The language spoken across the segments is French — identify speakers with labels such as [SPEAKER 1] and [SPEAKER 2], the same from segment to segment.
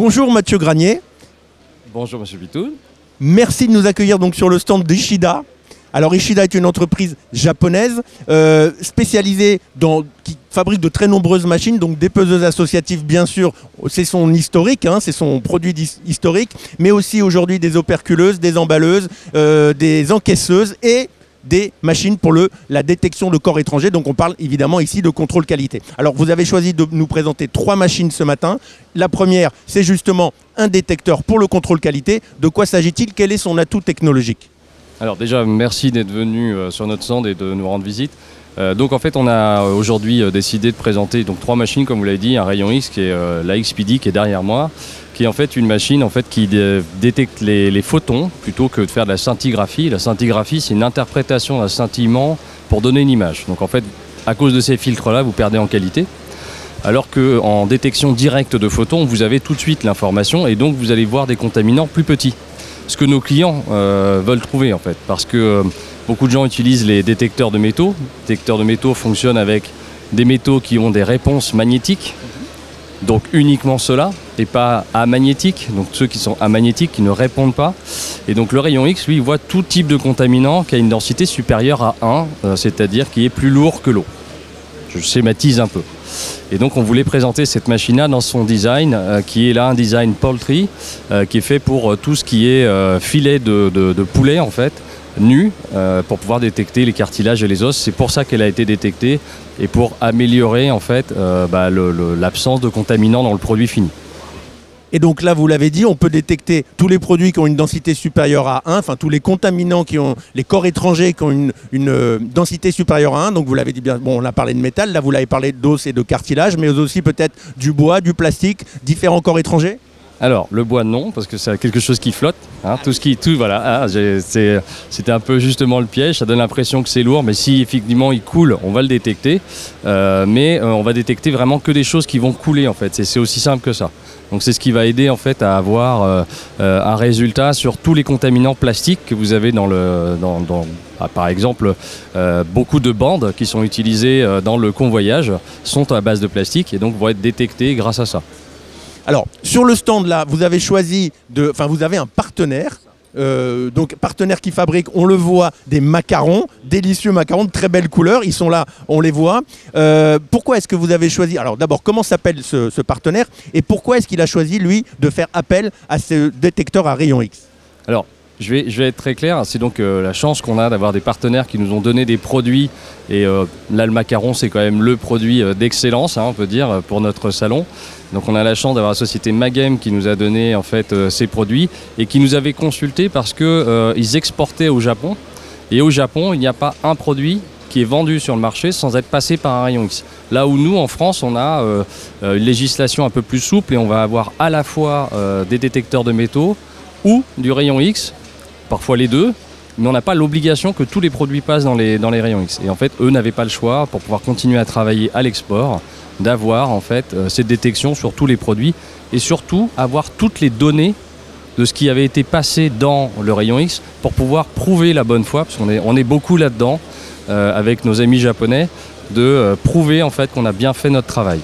[SPEAKER 1] Bonjour Mathieu Granier.
[SPEAKER 2] Bonjour Monsieur Bitoun.
[SPEAKER 1] Merci de nous accueillir donc sur le stand d'Ishida. Alors Ishida est une entreprise japonaise spécialisée qui fabrique de très nombreuses machines, donc des peseuses associatives bien sûr, c'est son historique, c'est son produit historique, mais aussi aujourd'hui des operculeuses, des emballeuses, des encaisseuses et des machines pour la détection de corps étrangers. Donc on parle évidemment ici de contrôle qualité. Alors vous avez choisi de nous présenter 3 machines ce matin. La première, c'est justement un détecteur pour le contrôle qualité. De quoi s'agit-il? Quel est son atout technologique?
[SPEAKER 2] Alors déjà, merci d'être venu sur notre stand et de nous rendre visite. Donc en fait, on a aujourd'hui décidé de présenter 3 machines, comme vous l'avez dit, un rayon X qui est la XPD qui est derrière moi, qui est en fait une machine qui détecte les photons plutôt que de faire de la scintigraphie. La scintigraphie, c'est une interprétation d'un scintillement pour donner une image. Donc en fait, à cause de ces filtres-là, vous perdez en qualité. Alors qu'en détection directe de photons, vous avez tout de suite l'information et donc vous allez voir des contaminants plus petits. Ce que nos clients veulent trouver en fait, parce que beaucoup de gens utilisent les détecteurs de métaux. Les détecteurs de métaux fonctionnent avec des métaux qui ont des réponses magnétiques, donc uniquement ceux-là, et pas amagnétiques, donc ceux qui sont amagnétiques qui ne répondent pas. Et donc le rayon X, lui, voit tout type de contaminant qui a une densité supérieure à 1, c'est-à-dire qui est plus lourd que l'eau. Je schématise un peu. Et donc on voulait présenter cette machine-là dans son design, qui est là un design poultry, qui est fait pour tout ce qui est filet de poulet en fait, nu, pour pouvoir détecter les cartilages et les os. C'est pour ça qu'elle a été détectée et pour améliorer en fait l'absence de contaminants dans le produit fini.
[SPEAKER 1] Et donc là, vous l'avez dit, on peut détecter tous les produits qui ont une densité supérieure à 1, enfin tous les contaminants qui ont, les corps étrangers qui ont une densité supérieure à 1. Donc vous l'avez dit bien, bon, on a parlé de métal, là vous l'avez parlé d'os et de cartilage, mais aussi peut-être du bois, du plastique, différents corps étrangers.
[SPEAKER 2] Alors, le bois, non, parce que c'est quelque chose qui flotte. Voilà. C'était un peu justement le piège. Ça donne l'impression que c'est lourd, mais si effectivement il coule, on va le détecter. Mais on va détecter vraiment que des choses qui vont couler, en fait. C'est aussi simple que ça. Donc, c'est ce qui va aider, en fait, à avoir un résultat sur tous les contaminants plastiques que vous avez par exemple, beaucoup de bandes qui sont utilisées dans le convoyage sont à base de plastique et donc vont être détectées grâce à ça.
[SPEAKER 1] Alors, sur le stand là, vous avez vous avez un partenaire, donc partenaire qui fabrique, on le voit, des macarons, délicieux macarons de très belles couleurs, ils sont là, on les voit. Pourquoi est-ce que vous avez choisi, alors d'abord, comment s'appelle ce partenaire et pourquoi est-ce qu'il a choisi, lui, de faire appel à ce détecteur à rayon X?
[SPEAKER 2] Alors, je vais être très clair, c'est donc la chance qu'on a d'avoir des partenaires qui nous ont donné des produits et là le macaron c'est quand même le produit d'excellence, on peut dire, pour notre salon. Donc on a la chance d'avoir la société Magem qui nous a donné en fait ces produits et qui nous avait consulté parce qu'ils exportaient au Japon et au Japon il n'y a pas un produit qui est vendu sur le marché sans être passé par un rayon X. Là où nous en France on a une législation un peu plus souple et on va avoir à la fois des détecteurs de métaux ou du rayon X, parfois les deux, mais on n'a pas l'obligation que tous les produits passent dans les rayons X. Et en fait, eux n'avaient pas le choix, pour pouvoir continuer à travailler à l'export, d'avoir en fait cette détection sur tous les produits et surtout avoir toutes les données de ce qui avait été passé dans le rayon X pour pouvoir prouver la bonne foi, parce qu'on est beaucoup là-dedans avec nos amis japonais, de prouver en fait qu'on a bien fait notre travail.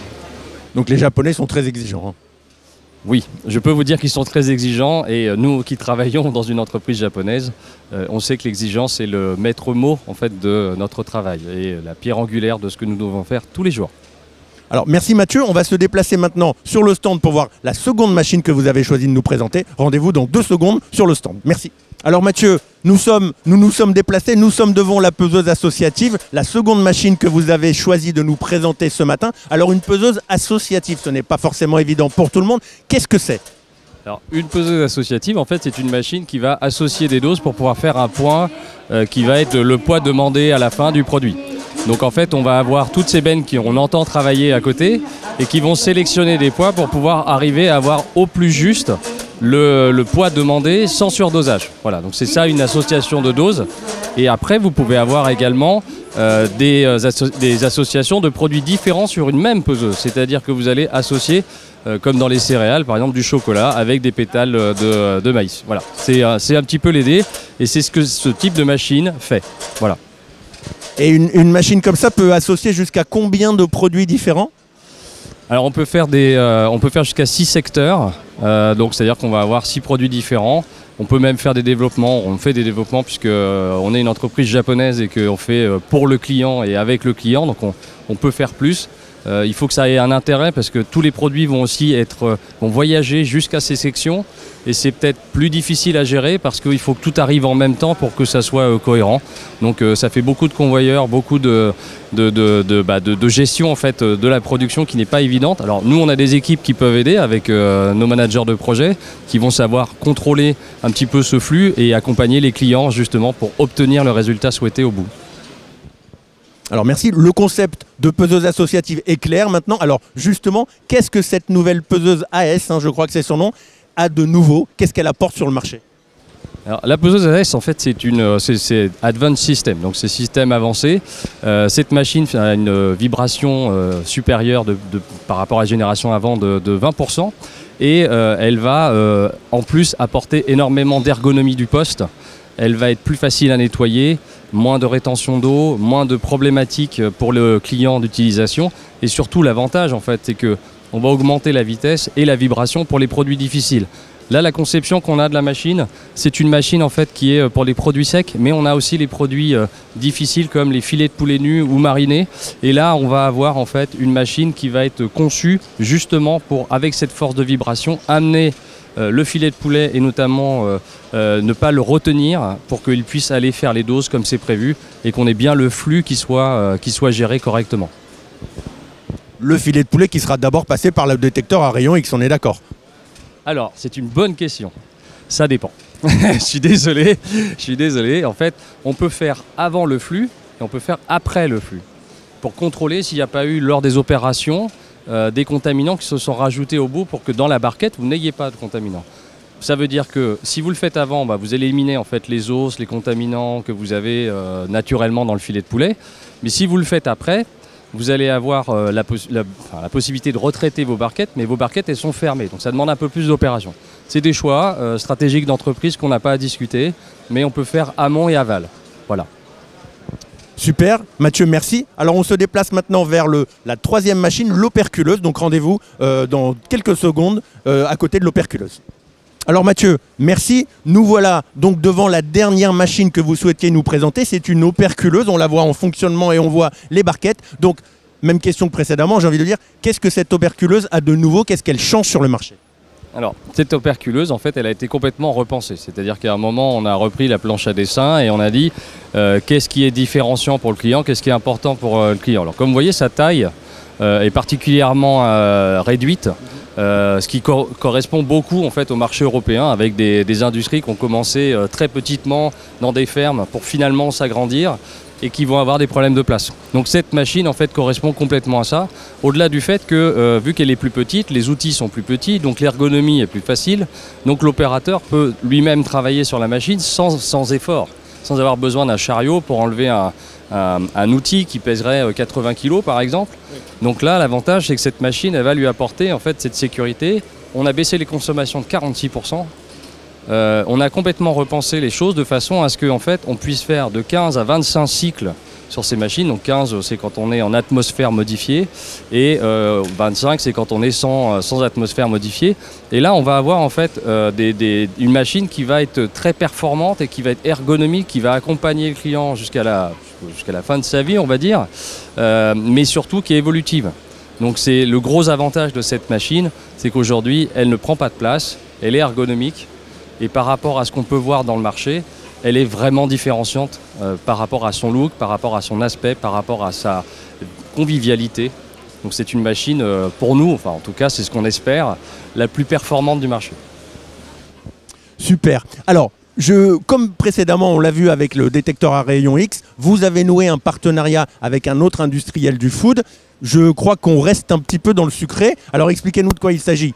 [SPEAKER 1] Donc les Japonais sont très exigeants.
[SPEAKER 2] Oui, je peux vous dire qu'ils sont très exigeants et nous qui travaillons dans une entreprise japonaise, on sait que l'exigence est le maître mot en fait de notre travail et la pierre angulaire de ce que nous devons faire tous les jours.
[SPEAKER 1] Alors merci Mathieu, on va se déplacer maintenant sur le stand pour voir la seconde machine que vous avez choisi de nous présenter. Rendez-vous dans 2 secondes sur le stand. Merci. Alors Mathieu, nous nous sommes déplacés, nous sommes devant la peseuse associative, la seconde machine que vous avez choisi de nous présenter ce matin. Alors une peseuse associative, ce n'est pas forcément évident pour tout le monde. Qu'est-ce que c'est ?
[SPEAKER 2] Alors une peseuse associative, en fait, c'est une machine qui va associer des doses pour pouvoir faire un point qui va être le poids demandé à la fin du produit. Donc en fait, on va avoir toutes ces bennes qu'on entend travailler à côté et qui vont sélectionner des poids pour pouvoir arriver à avoir au plus juste le poids demandé sans surdosage. Voilà, donc c'est ça une association de doses. Et après, vous pouvez avoir également des associations de produits différents sur une même peseuse. C'est-à-dire que vous allez associer, comme dans les céréales, par exemple du chocolat avec des pétales de maïs. Voilà, c'est un petit peu l'idée et c'est ce que ce type de machine fait. Voilà.
[SPEAKER 1] Et une machine comme ça peut associer jusqu'à combien de produits différents ?
[SPEAKER 2] Alors on peut faire jusqu'à 6 secteurs, donc c'est-à-dire qu'on va avoir 6 produits différents. On peut même faire des développements, on fait des développements puisque on est une entreprise japonaise et qu'on fait pour le client et avec le client, donc on peut faire plus. Il faut que ça ait un intérêt parce que tous les produits vont aussi vont voyager jusqu'à ces sections et c'est peut-être plus difficile à gérer parce qu'il faut que tout arrive en même temps pour que ça soit cohérent. Donc ça fait beaucoup de convoyeurs, beaucoup de gestion en fait de la production qui n'est pas évidente. Alors nous on a des équipes qui peuvent aider avec nos managers de projet qui vont savoir contrôler un petit peu ce flux et accompagner les clients justement pour obtenir le résultat souhaité au bout.
[SPEAKER 1] Alors merci, le concept de peseuse associative est clair maintenant. Alors justement, qu'est-ce que cette nouvelle peseuse AS, je crois que c'est son nom, a de nouveau? Qu'est-ce qu'elle apporte sur le marché?
[SPEAKER 2] Alors, la peseuse AS, en fait, c'est Advanced System, donc c'est système avancé. Cette machine a une vibration supérieure par rapport à la génération avant de 20%. Et elle va en plus apporter énormément d'ergonomie du poste. Elle va être plus facile à nettoyer, moins de rétention d'eau, moins de problématiques pour le client d'utilisation. Et surtout, l'avantage, en fait, c'est qu'on va augmenter la vitesse et la vibration pour les produits difficiles. Là, la conception qu'on a de la machine, c'est une machine en fait qui est pour les produits secs, mais on a aussi les produits difficiles comme les filets de poulet nus ou marinés. Et là, on va avoir en fait une machine qui va être conçue justement pour, avec cette force de vibration, amener le filet de poulet et notamment ne pas le retenir pour qu'il puisse aller faire les doses comme c'est prévu et qu'on ait bien le flux qui soit géré correctement.
[SPEAKER 1] Le filet de poulet qui sera d'abord passé par le détecteur à rayon X, on est d'accord?
[SPEAKER 2] Alors, c'est une bonne question. Ça dépend. Je suis désolé. En fait, on peut faire avant le flux et on peut faire après le flux pour contrôler s'il n'y a pas eu lors des opérations des contaminants qui se sont rajoutés au bout pour que dans la barquette, vous n'ayez pas de contaminants. Ça veut dire que si vous le faites avant, vous allez éliminer en fait les os, les contaminants que vous avez naturellement dans le filet de poulet. Mais si vous le faites après, vous allez avoir la possibilité de retraiter vos barquettes, mais vos barquettes elles sont fermées, donc ça demande un peu plus d'opération. C'est des choix stratégiques d'entreprise qu'on n'a pas à discuter, mais on peut faire amont et aval. Voilà.
[SPEAKER 1] Super, Mathieu, merci. Alors on se déplace maintenant vers la troisième machine, l'operculeuse. Donc rendez-vous dans quelques secondes à côté de l'operculeuse. Alors Mathieu, merci. Nous voilà donc devant la dernière machine que vous souhaitiez nous présenter. C'est une operculeuse, on la voit en fonctionnement et on voit les barquettes. Donc même question que précédemment, j'ai envie de dire, qu'est-ce que cette operculeuse a de nouveau? Qu'est-ce qu'elle change sur le marché?
[SPEAKER 2] Alors, cette operculeuse, en fait, elle a été complètement repensée. C'est-à-dire qu'à un moment, on a repris la planche à dessin et on a dit qu'est-ce qui est différenciant pour le client, qu'est-ce qui est important pour le client. Alors, comme vous voyez, sa taille est particulièrement réduite, ce qui correspond beaucoup en fait, au marché européen avec des industries qui ont commencé très petitement dans des fermes pour finalement s'agrandir et qui vont avoir des problèmes de place. Donc cette machine en fait correspond complètement à ça, au-delà du fait que vu qu'elle est plus petite, les outils sont plus petits, donc l'ergonomie est plus facile, donc l'opérateur peut lui-même travailler sur la machine sans effort, sans avoir besoin d'un chariot pour enlever un outil qui pèserait 80 kg par exemple. Donc là l'avantage c'est que cette machine elle va lui apporter en fait cette sécurité. On a baissé les consommations de 46%. On a complètement repensé les choses de façon à ce qu'en fait, on puisse faire de 15 à 25 cycles sur ces machines. Donc 15, c'est quand on est en atmosphère modifiée et 25, c'est quand on est sans atmosphère modifiée. Et là, on va avoir en fait une machine qui va être très performante et qui va être ergonomique, qui va accompagner le client jusqu'à la fin de sa vie, on va dire, mais surtout qui est évolutive. Donc c'est le gros avantage de cette machine, c'est qu'aujourd'hui, elle ne prend pas de place, elle est ergonomique. Et par rapport à ce qu'on peut voir dans le marché, elle est vraiment différenciante par rapport à son look, par rapport à son aspect, par rapport à sa convivialité. Donc c'est une machine, pour nous, enfin en tout cas c'est ce qu'on espère, la plus performante du marché.
[SPEAKER 1] Super. Alors, comme précédemment on l'a vu avec le détecteur à rayon X, vous avez noué un partenariat avec un autre industriel du food. Je crois qu'on reste un petit peu dans le sucré. Alors expliquez-nous de quoi il s'agit.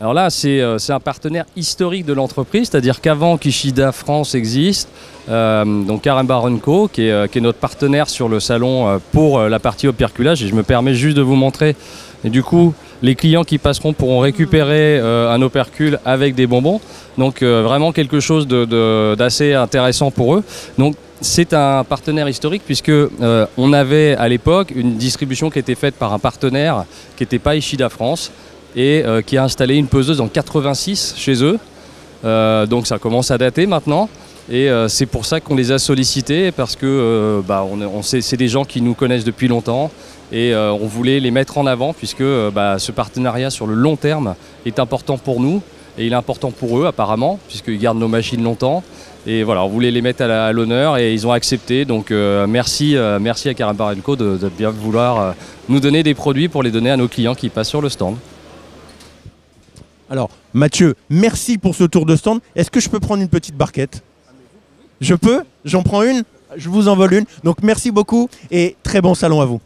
[SPEAKER 2] Alors là, c'est un partenaire historique de l'entreprise, c'est-à-dire qu'avant qu'Ishida France existe, donc Karamba Renko, qui est notre partenaire sur le salon pour la partie operculage, et je me permets juste de vous montrer. Et du coup, Les clients qui passeront pourront récupérer un opercule avec des bonbons. Donc vraiment quelque chose d'assez intéressant pour eux. Donc c'est un partenaire historique puisque on avait à l'époque une distribution qui était faite par un partenaire qui n'était pas Ishida France et qui a installé une peseuse en 86 chez eux. Donc ça commence à dater maintenant. Et c'est pour ça qu'on les a sollicités, parce que c'est des gens qui nous connaissent depuis longtemps et on voulait les mettre en avant puisque ce partenariat sur le long terme est important pour nous et il est important pour eux apparemment puisqu'ils gardent nos machines longtemps. Et voilà, on voulait les mettre à l'honneur et ils ont accepté. Donc merci à Karimbar & Co de bien vouloir nous donner des produits pour les donner à nos clients qui passent sur le stand.
[SPEAKER 1] Alors Mathieu, merci pour ce tour de stand. Est-ce que je peux prendre une petite barquette ? Je peux ? J'en prends une ? Je vous en vole une. Donc merci beaucoup et très bon salon à vous.